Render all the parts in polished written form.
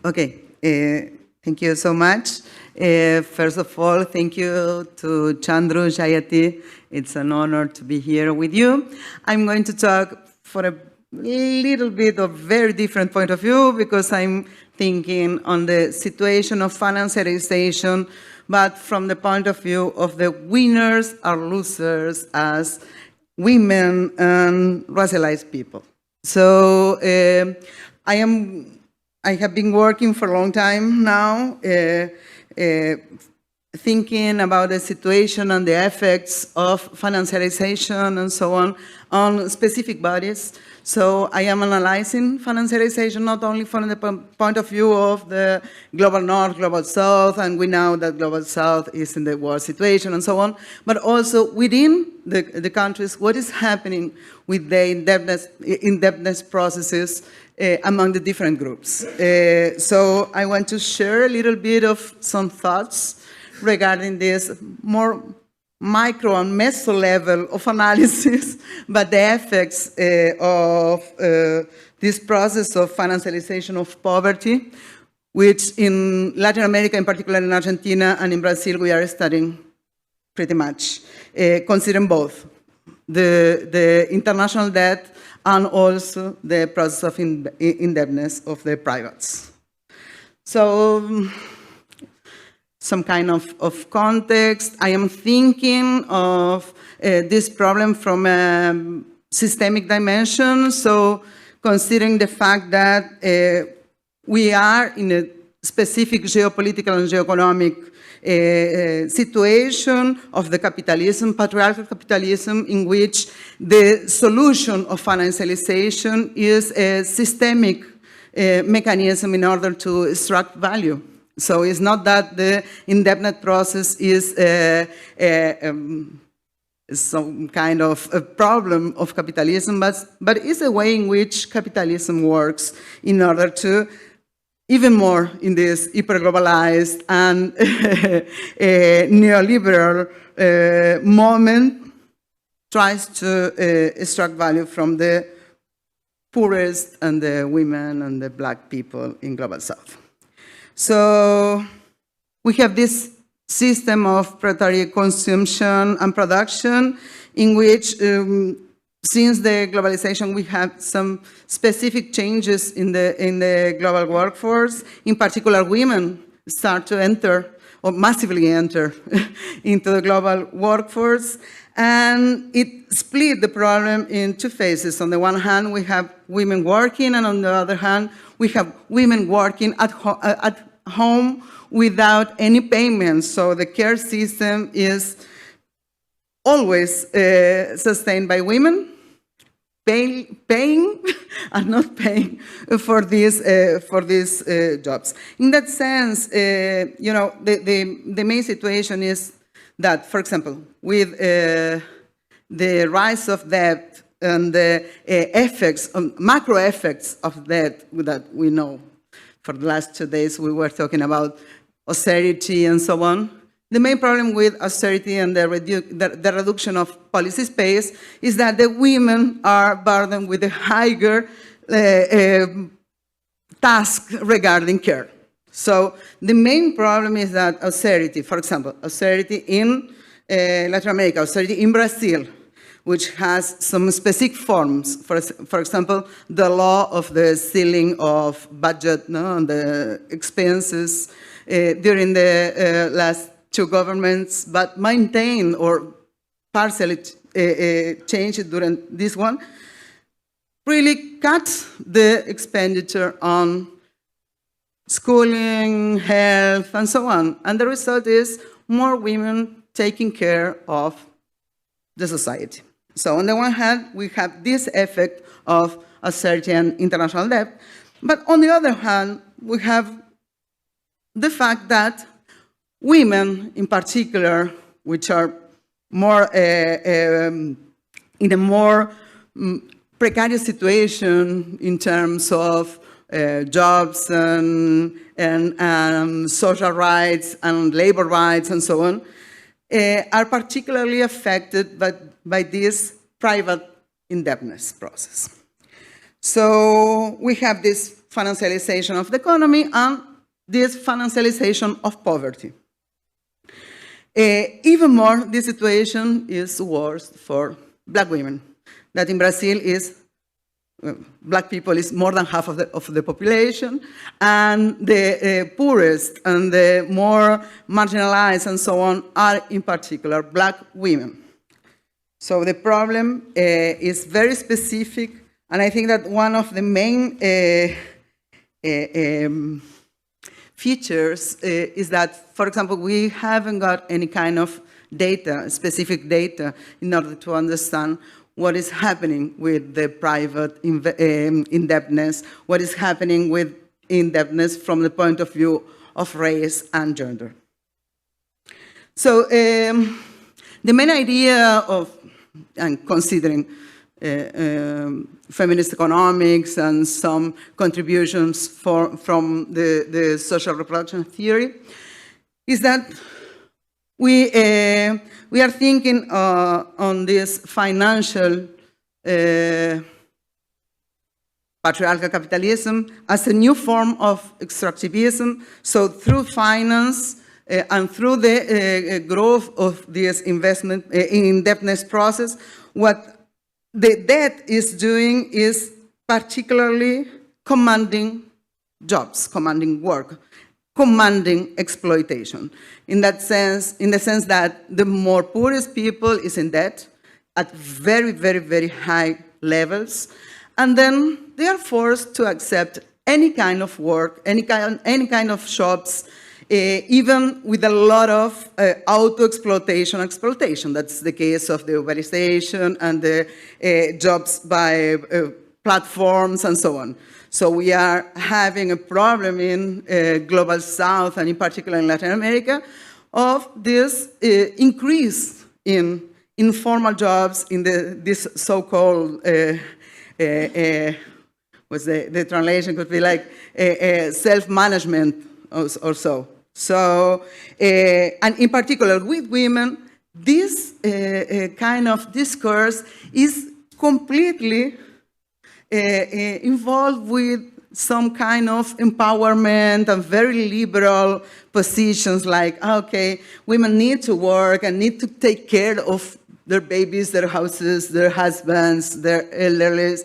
Okay, thank you so much. First of all, thank you to Chandru, Jayati. It's an honor to be here with you. I'm going to talk for a little bit of very different point of view because I'm thinking on the situation of financialization, but from the point of view of the winners or losers as women and racialized people. So I have been working for a long time now, thinking about the situation and the effects of financialization and so on specific bodies. So I am analyzing financialization not only from the point of view of the global north, global south, and we know that global south is in the war situation and so on, but also within the countries, what is happening with the indebtedness processes among the different groups. So I want to share a little bit of some thoughts regarding this more micro and meso level of analysis, but the effects of this process of financialization of poverty, which in Latin America, in particular in Argentina and in Brazil, we are studying pretty much, considering both the international debt and also the process of indebtedness of the privates. So, some kind of context. I am thinking of this problem from a systemic dimension. So considering the fact that we are in a specific geopolitical and geoeconomic situation of the capitalism, patriarchal capitalism, in which the solution of financialization is a systemic mechanism in order to extract value. So it's not that the indebtedness process is some kind of a problem of capitalism, but it's a way in which capitalism works in order to, even more in this hyper-globalized and neoliberal moment, tries to extract value from the poorest and the women and the black people in Global South. So we have this system of predatory consumption and production in which, since the globalization, we have some specific changes in the global workforce. In particular, women start to enter, or massively enter, into the global workforce. And it split the problem in two phases. On the one hand, we have women working, and on the other hand, we have women working at home without any payments. So the care system is always sustained by women, paying and not paying for these jobs. In that sense, you know, the main situation is that, for example, with the rise of debt and the effects, macro effects of debt that we know. For the last 2 days, we were talking about austerity and so on. The main problem with austerity and the reduction of policy space is that the women are burdened with a higher task regarding care. So the main problem is that austerity, for example, austerity in Latin America, austerity in Brazil, which has some specific forms. For example, the law of the ceiling of budget, no, and the expenses during the last two governments, but maintained or partially changed during this one, really cut the expenditure on schooling, health, and so on. And the result is more women taking care of the society. So on the one hand, we have this effect of austerity and international debt, but on the other hand, we have the fact that women in particular, which are more in a more precarious situation in terms of jobs and social rights and labor rights and so on, are particularly affected by this private indebtedness process. So we have this financialization of the economy and this financialization of poverty. Even more, this situation is worse for Black women, that in Brazil is Black people is more than half of the population, and the poorest and the more marginalized and so on are in particular Black women. So the problem is very specific, and I think that one of the main features is that, for example, we haven't got any kind of data, specific data, in order to understand what is happening with the private indebtedness, what is happening with indebtedness from the point of view of race and gender. So the main idea of, and considering feminist economics and some contributions from the social reproduction theory, is that we are thinking on this financial patriarchal capitalism as a new form of extractivism. So through finance and through the growth of this investment indebtedness process, what the debt is doing is particularly commanding jobs, commanding work, commanding exploitation. In that sense, in the sense that the more poorest people is in debt at very, very, very high levels, and then they are forced to accept any kind of work, any kind of jobs, even with a lot of exploitation. That's the case of the urbanization and the jobs by platforms and so on. So we are having a problem in Global South and in particular in Latin America of this increase in informal jobs in this so-called, what's the translation could be like self-management or so. So, and in particular with women, this kind of discourse is completely involved with some kind of empowerment and very liberal positions like, okay, women need to work and need to take care of their babies, their houses, their husbands, their elderly.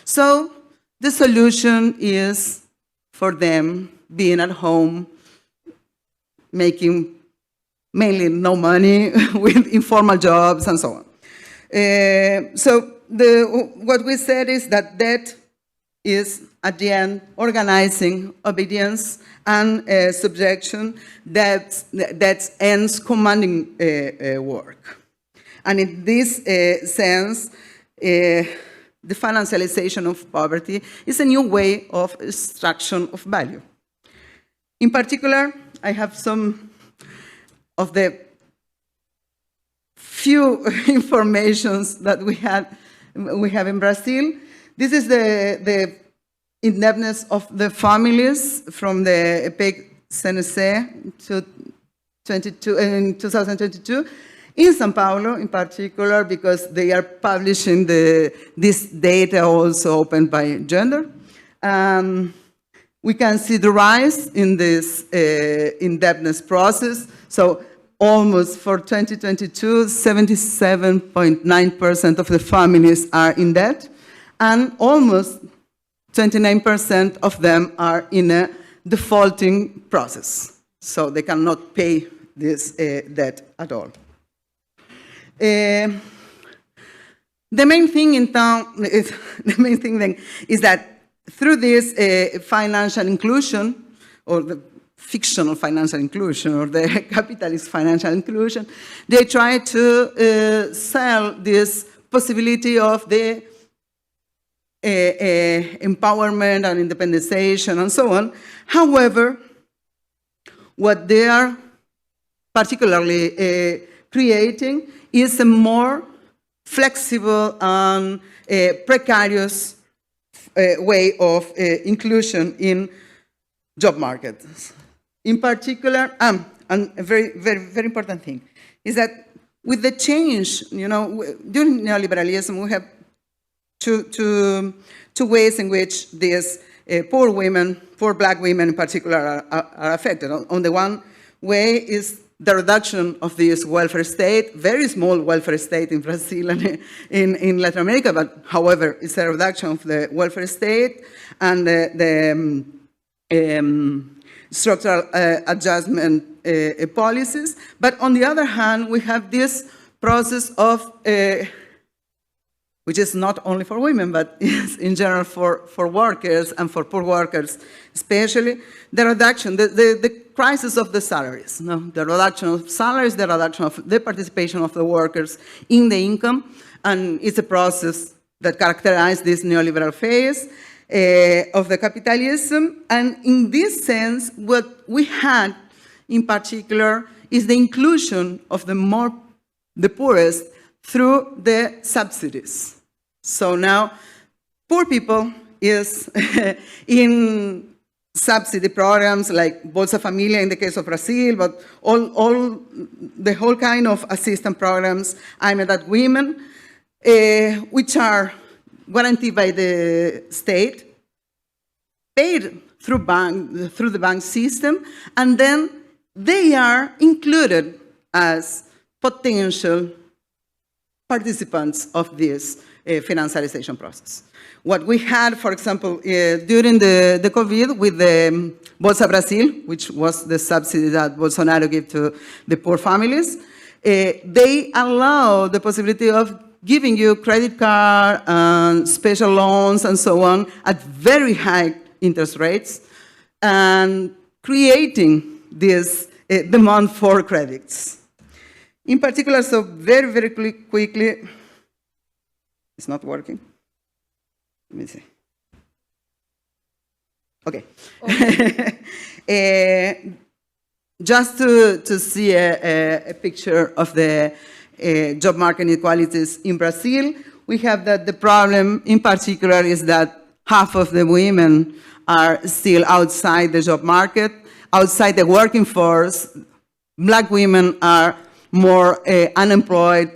So the solution is for them being at home, making mainly no money with informal jobs and so on. So what we said is that that is, at the end, organizing obedience and subjection that ends commanding work. And in this sense, the financialization of poverty is a new way of extraction of value. In particular, I have some of the few informations that we have in Brazil. This is the indebtedness of the families from the PEC-CNC in 2022 in São Paulo, in particular, because they are publishing this data also opened by gender. We can see the rise in this indebtedness process. So almost for 2022, 77.9% of the families are in debt, and almost 29% of them are in a defaulting process. So they cannot pay this debt at all. The main thing is that through this financial inclusion, or the fictional financial inclusion, or the capitalist financial inclusion, they try to sell this possibility of the empowerment and independization and so on. However, what they are particularly creating is a more flexible and precarious way of inclusion in job markets. In particular, and a very, very, very important thing is that with the change, during neoliberalism, we have two ways in which this poor women, poor black women in particular, are affected. On the one way is the reduction of this welfare state, very small welfare state in Brazil and in Latin America, but however, it's a reduction of the welfare state and the structural adjustment policies. But on the other hand, we have this process of, which is not only for women, but is in general for workers and for poor workers, especially the reduction, the crisis of the salaries, no? The reduction of salaries, the reduction of the participation of the workers in the income, and it's a process that characterizes this neoliberal phase of the capitalism. And in this sense, what we had in particular is the inclusion of the poorest through the subsidies. So now, poor people is in subsidy programs like Bolsa Familia in the case of Brazil, but the whole kind of assistance programs aimed at women, which are guaranteed by the state, paid through the bank system, and then they are included as potential participants of this financialization process. What we had, for example, during the COVID with the Bolsa Brasil, which was the subsidy that Bolsonaro gave to the poor families, they allow the possibility of giving you credit card and special loans and so on at very high interest rates and creating this demand for credits. In particular, so very, very quickly, it's not working. Let me see. Okay. Just to see a picture of the job market inequalities in Brazil, we have that the problem in particular is that half of the women are still outside the job market, outside the working force. Black women are more unemployed,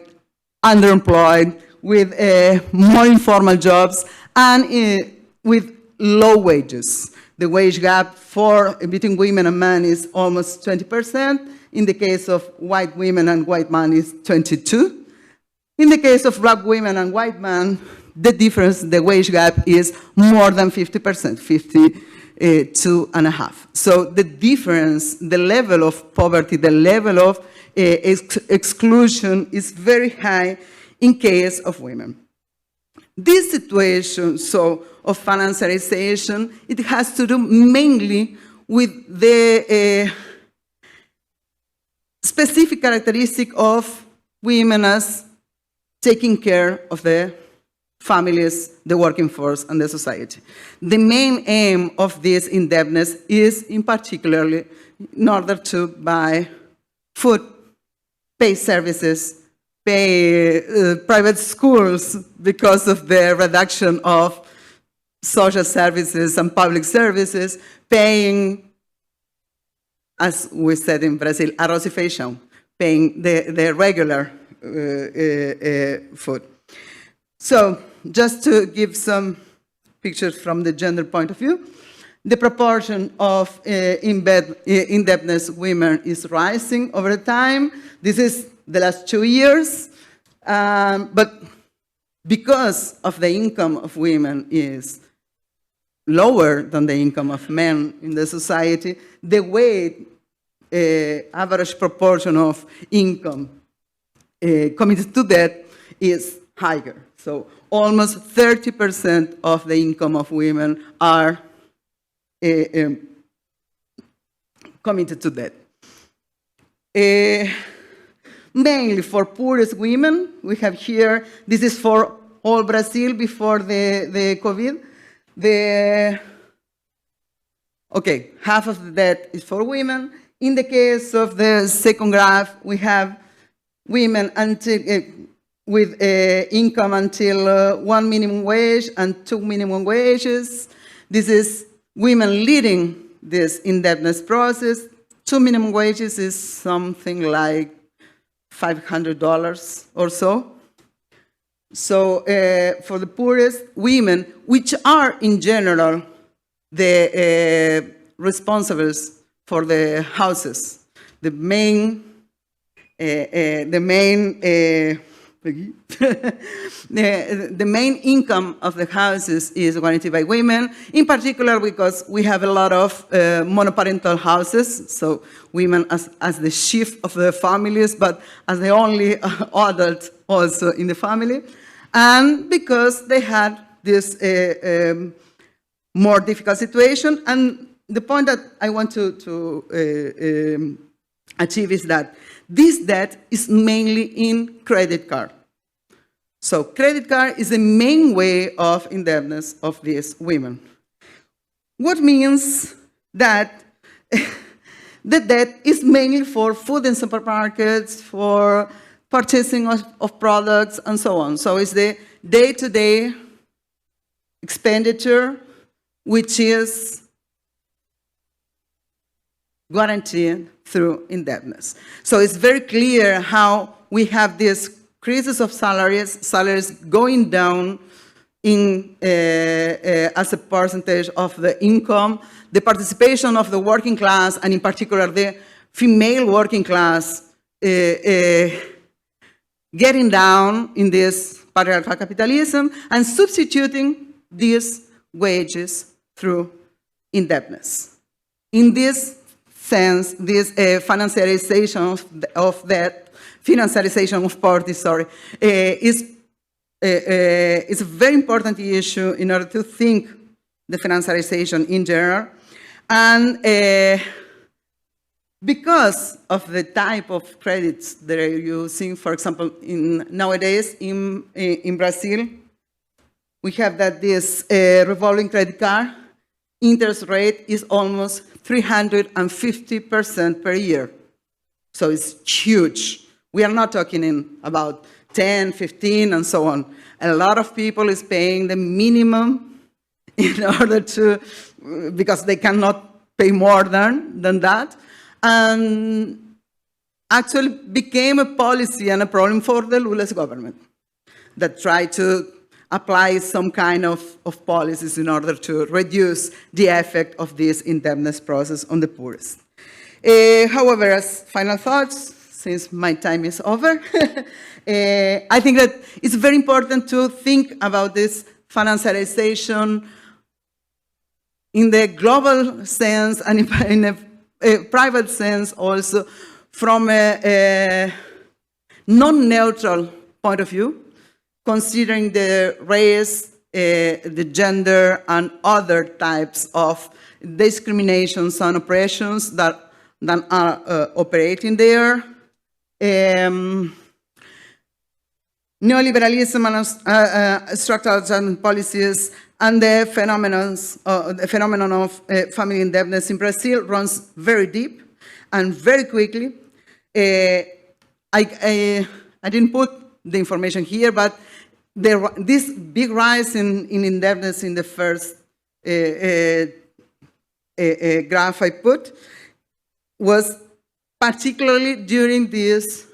underemployed, with more informal jobs, and with low wages. The wage gap between women and men is almost 20%. In the case of white women and white men is 22. In the case of black women and white men, the difference, the wage gap is more than 50%, 52.5%. So the difference, the level of poverty, the level of exclusion is very high in case of women. This situation, so, of financiarization, it has to do mainly with the specific characteristic of women as taking care of the families, the working force, and the society. The main aim of this indebtedness is, in particular, in order to buy food, pay services, pay private schools because of the reduction of social services and public services, paying, as we said in Brazil, arroz y feijão, paying the regular food. So, just to give some pictures from the gender point of view, the proportion of indebtedness women is rising over time. This is the last 2 years, but because of the income of women is lower than the income of men in the society, the weight, average proportion of income committed to debt is higher. So almost 30% of the income of women are committed to debt. Mainly for poorest women, we have here, this is for all Brazil before the COVID. Half of the debt is for women. In the case of the second graph, we have women with income until 1 minimum wage and 2 minimum wages. This is women leading this indebtedness process. 2 minimum wages is something like $500 or so. So for the poorest women, which are in general the responsibles for the houses. The main the main income of the houses is guaranteed by women, in particular because we have a lot of monoparental houses, so women as the chief of the families, but as the only adult also in the family, and because they had this more difficult situation. And the point that I want to achieve is that this debt is mainly in credit card. So credit card is the main way of indebtedness of these women. What means that the debt is mainly for food in supermarkets, for purchasing of products, and so on. So it's the day-to-day expenditure which is guaranteed through indebtedness. So it's very clear how we have this crisis of salaries going down in as a percentage of the income, the participation of the working class, and in particular the female working class, getting down in this patriarchal capitalism and substituting these wages through indebtedness. In this sense, this financiarization of debt, financiarization of poverty, is a very important issue in order to think the financiarization in general. And because of the type of credits that are using, for example, nowadays in Brazil, we have that this revolving credit card interest rate is almost 350% per year. So it's huge. We are not talking about 10, 15, and so on. A lot of people is paying the minimum in order to, because they cannot pay more than that. And actually became a policy and a problem for the Lula's government that tried to apply some kind of policies in order to reduce the effect of this indebtedness process on the poorest. However, as final thoughts, since my time is over, I think that it's very important to think about this financiarization in the global sense and in a private sense also, from a non-neutral point of view, considering the race, the gender, and other types of discriminations and oppressions that are operating there. Neoliberalism and structural adjustment policies and the phenomenon of family indebtedness in Brazil runs very deep and very quickly. I didn't put the information here, but this big rise in indebtedness in the first graph I put was particularly during this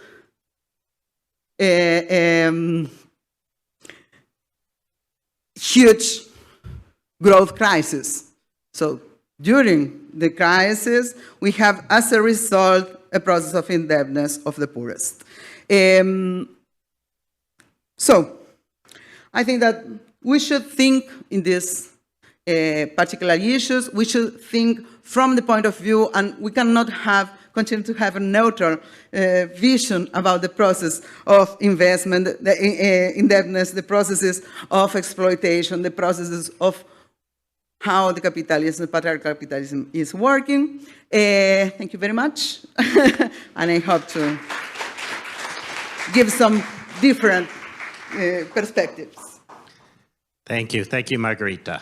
huge growth crisis. So during the crisis, we have, as a result, a process of indebtedness of the poorest. So I think that we should think in these particular issues. We should think from the point of view, and we cannot continue to have a neutral vision about the process of investment, the indebtedness, the processes of exploitation, the processes of how the capitalism, the patriarchal capitalism is working. Thank you very much. And I hope to give some different perspectives. Thank you. Thank you, Margarita.